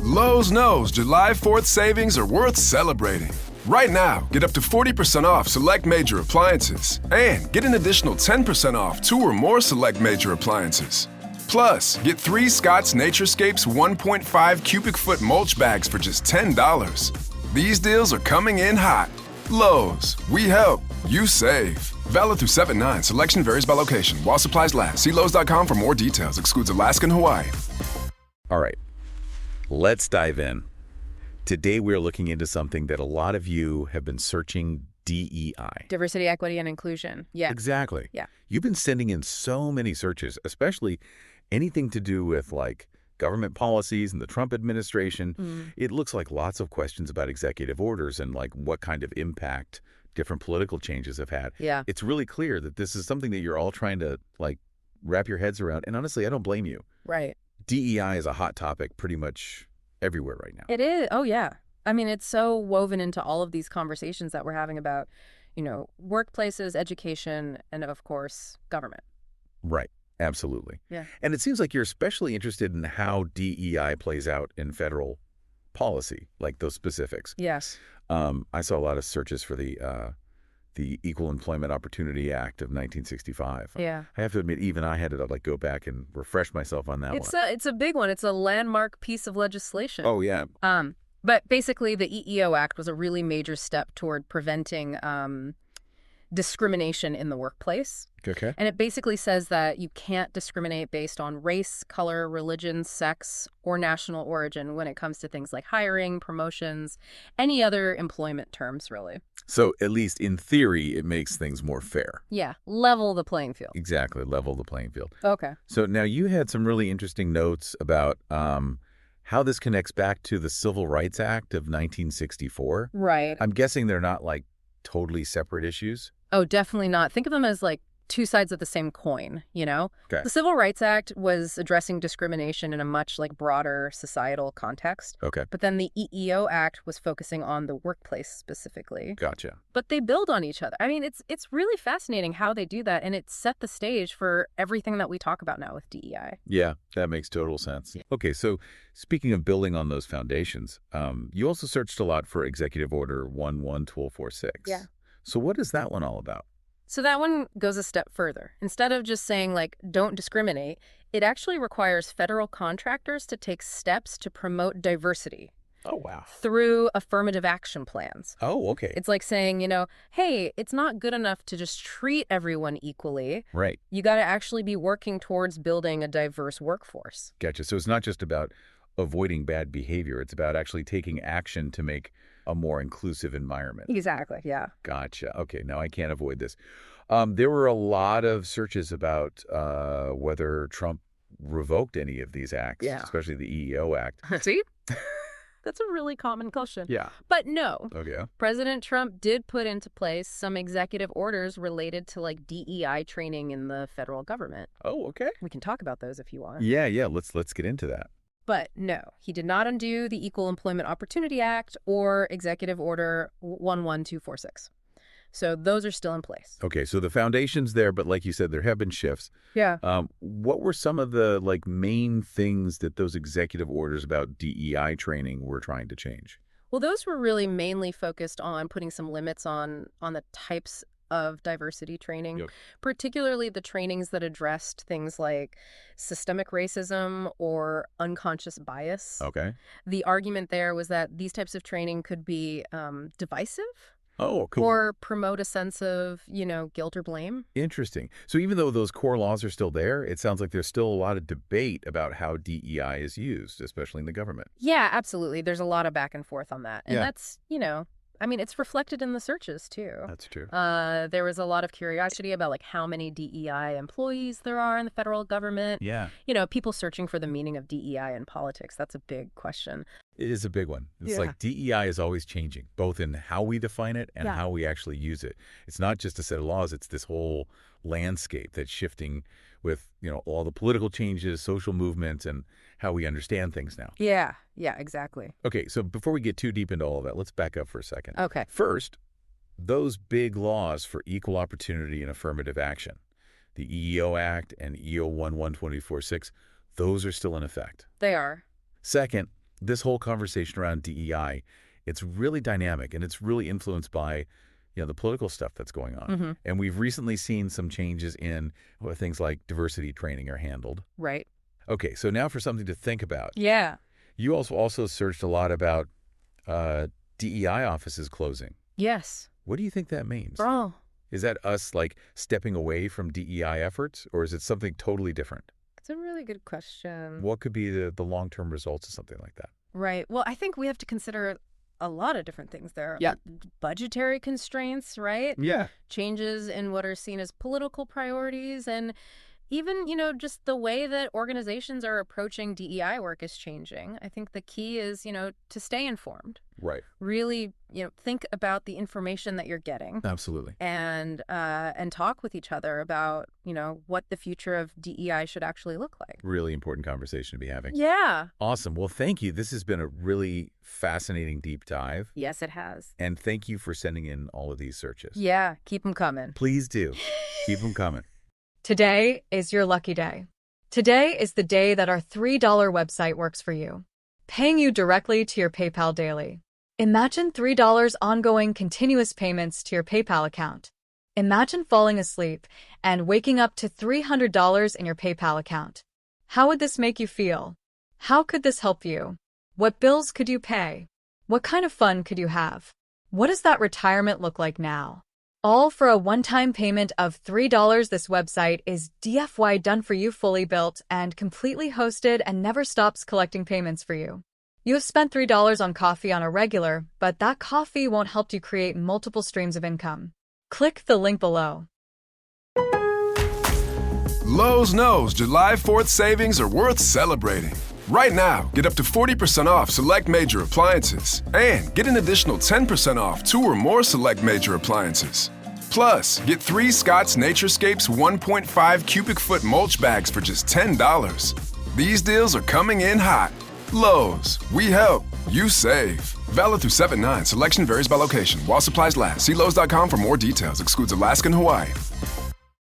Lowe's knows July 4th savings are worth celebrating. Right now, get up to 40% off select major appliances and get an additional 10% off 2 or more select major appliances. Plus, get 3 Scott's Naturescapes 1.5 cubic foot mulch bags for just $10. These deals are coming in hot. Lowe's, we help, you save. Valid through 7/9. Selection varies by location. While supplies last. See Lowe's.com for more details. Excludes Alaska and Hawaii. All right, let's dive in. Today we're looking into something that a lot of you have been searching: DEI. Diversity, equity, and inclusion. Yeah. Exactly. Yeah. You've been sending in so many searches, especially anything to do with like government policies and the Trump administration. It looks like lots of questions about executive orders and like what kind of impact different political changes have had. Yeah. It's really clear that this is something that you're all trying to like wrap your heads around. And honestly, I don't blame you. Right. DEI is a hot topic pretty much everywhere right now. It is. Oh, yeah. I mean, it's so woven into all of these conversations that we're having about, workplaces, education, and of course, government. Right. Absolutely. Yeah. And it seems like you're especially interested in how DEI plays out in federal policy, like those specifics. Yes. I saw a lot of searches for the Equal Employment Opportunity Act of 1965. Yeah. I have to admit, even I had to like go back and refresh myself on that one. It's a big one. It's a landmark piece of legislation. Oh, yeah. But basically, the EEO Act was a really major step toward preventing discrimination in the workplace. Okay. And it basically says that you can't discriminate based on race, color, religion, sex, or national origin when it comes to things like hiring, promotions, any other employment terms, really. So at least in theory, it makes things more fair. Yeah. Level the playing field. Exactly. Level the playing field. Okay. So now you had some really interesting notes about how this connects back to the Civil Rights Act of 1964. Right. I'm guessing they're not like totally separate issues. Oh, definitely not. Think of them as like two sides of the same coin, Okay. The Civil Rights Act was addressing discrimination in a much like broader societal context. Okay. But then the EEO Act was focusing on the workplace specifically. Gotcha. But they build on each other. I mean, it's really fascinating how they do that, and it set the stage for everything that we talk about now with DEI. Yeah, that makes total sense. Yeah. Okay, so speaking of building on those foundations, you also searched a lot for Executive Order 111246. Yeah. So what is that one all about? So that one goes a step further. Instead of just saying, like, don't discriminate, it actually requires federal contractors to take steps to promote diversity. Oh, wow. Through affirmative action plans. Oh, okay. It's like saying, hey, it's not good enough to just treat everyone equally. Right. You got to actually be working towards building a diverse workforce. Gotcha. So it's not just about avoiding bad behavior. It's about actually taking action to make a more inclusive environment. Exactly, yeah. Gotcha. Okay, now I can't avoid this. There were a lot of searches about whether Trump revoked any of these acts, especially the EEO Act. See? That's a really common question. Yeah. But no. Okay. President Trump did put into place some executive orders related to like DEI training in the federal government. Oh, okay. We can talk about those if you want. Yeah. Let's get into that. But no, he did not undo the Equal Employment Opportunity Act or Executive Order 11246. So those are still in place. Okay, so the foundation's there, but like you said, there have been shifts. Yeah. What were some of the like main things that those executive orders about DEI training were trying to change? Well, those were really mainly focused on putting some limits on the types of diversity training, particularly the trainings that addressed things like systemic racism or unconscious bias. Okay. The argument there was that these types of training could be divisive. Oh, cool. Or promote a sense of, guilt or blame. Interesting. So even though those core laws are still there, it sounds like there's still a lot of debate about how DEI is used, especially in the government. Yeah, absolutely. There's a lot of back and forth on that. And that's, it's reflected in the searches, too. That's true. There was a lot of curiosity about, like, how many DEI employees there are in the federal government. Yeah. People searching for the meaning of DEI in politics. That's a big question. It is a big one. It's like DEI is always changing, both in how we define it and how we actually use it. It's not just a set of laws. It's this whole landscape that's shifting with, all the political changes, social movements, and how we understand things now. Yeah, exactly. Okay, so before we get too deep into all of that, let's back up for a second. Okay. First, those big laws for equal opportunity and affirmative action, the EEO Act and EO 11246, those are still in effect. They are. Second, this whole conversation around DEI, it's really dynamic and it's really influenced by the political stuff that's going on. And we've recently seen some changes in things like diversity training are handled. Right. Okay, so now for something to think about. Yeah. You also searched a lot about DEI offices closing. Yes. What do you think that means? Oh. Is that us stepping away from DEI efforts, or is it something totally different? It's a really good question. What could be the long-term results of something like that? Right. Well, I think we have to consider a lot of different things there. Yeah. Budgetary constraints, right? Yeah. Changes in what are seen as political priorities, and even, just the way that organizations are approaching DEI work is changing. I think the key is, to stay informed. Right. Really, think about the information that you're getting. Absolutely. And talk with each other about, what the future of DEI should actually look like. Really important conversation to be having. Yeah. Awesome. Well, thank you. This has been a really fascinating deep dive. Yes, it has. And thank you for sending in all of these searches. Yeah. Keep them coming. Please do. Keep them coming. Today is your lucky day. Today is the day that our $3 website works for you, paying you directly to your PayPal daily. Imagine $3 ongoing continuous payments to your PayPal account. Imagine falling asleep and waking up to $300 in your PayPal account. How would this make you feel? How could this help you? What bills could you pay? What kind of fun could you have? What does that retirement look like now? All for a one-time payment of $3. This website is DFY done for you, fully built and completely hosted, and never stops collecting payments for you. You have spent $3 on coffee on a regular, but that coffee won't help you create multiple streams of income. Click the link below. Lowe's knows July 4th savings are worth celebrating. Right now, get up to 40% off select major appliances and get an additional 10% off 2 or more select major appliances. Plus, get 3 Scott's Naturescapes 1.5 cubic foot mulch bags for just $10. These deals are coming in hot. Lowe's, we help, you save. Valid through 7/9. Selection varies by location. While supplies last. See Lowe's.com for more details. Excludes Alaska and Hawaii.